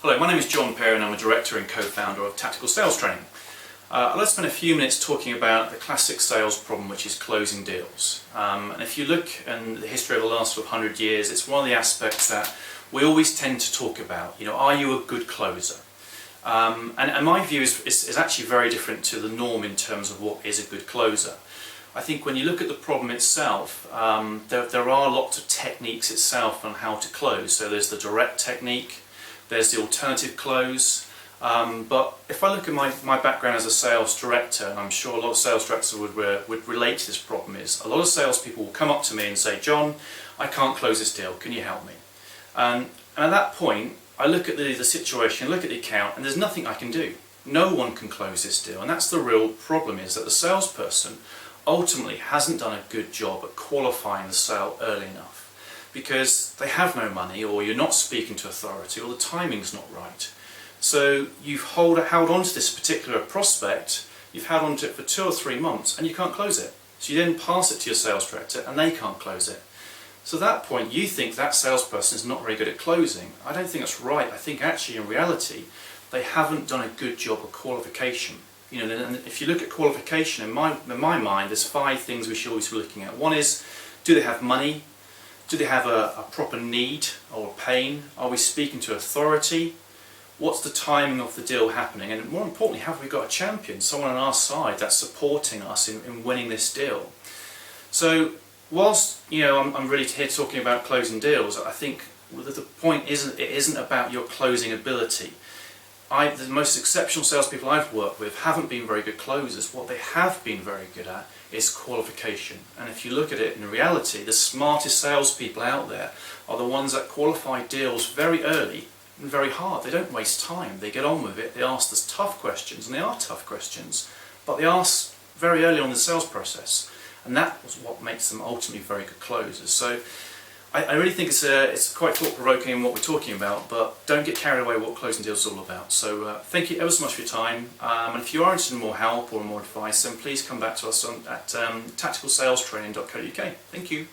Hello, my name is John Perry and I'm a director and co-founder of Tactical Sales Training. Let's spend a few minutes talking about the classic sales problem, which is closing deals. And if you look in the history of the last 100 years, it's one of the aspects that we always tend to talk about. You know, are you a good closer? And my view is actually very different to the norm in terms of what is a good closer. I think when you look at the problem itself, there are lots of techniques itself on how to close. So there's the direct technique, there's the alternative close, but if I look at my background as a sales director, and I'm sure a lot of sales directors would relate to this problem, is a lot of salespeople will come up to me and say, John, I can't close this deal, can you help me? And at that point, I look at the situation, look at the account, and there's nothing I can do. No one can close this deal, and that's the real problem, is that the salesperson ultimately hasn't done a good job at qualifying the sale early enough, because they have no money, or you're not speaking to authority, or the timing's not right. So you've held on to this particular prospect, you've held on to it for 2 or 3 months, and you can't close it. So you then pass it to your sales director, and they can't close it. So at that point, you think that salesperson is not very good at closing. I don't think that's right. I think actually, in reality, they haven't done a good job of qualification. You know, and if you look at qualification, in my mind, there's 5 things we should always be looking at. One is, do they have money? Do they have a proper need or a pain? Are we speaking to authority? What's the timing of the deal happening? And more importantly, have we got a champion, someone on our side that's supporting us in winning this deal? So whilst I'm really here talking about closing deals, I think the point isn't about your closing ability. The most exceptional salespeople I've worked with haven't been very good closers. What they have been very good at is qualification. And if you look at it in reality, the smartest salespeople out there are the ones that qualify deals very early and very hard. They don't waste time. They get on with it. They ask the tough questions, and they are tough questions, but they ask very early on in the sales process. And that was what makes them ultimately very good closers. So I really think it's quite thought-provoking in what we're talking about, but don't get carried away what closing deals is all about. So thank you ever so much for your time, and if you are interested in more help or more advice, then please come back to us at tacticalsalestraining.co.uk. Thank you.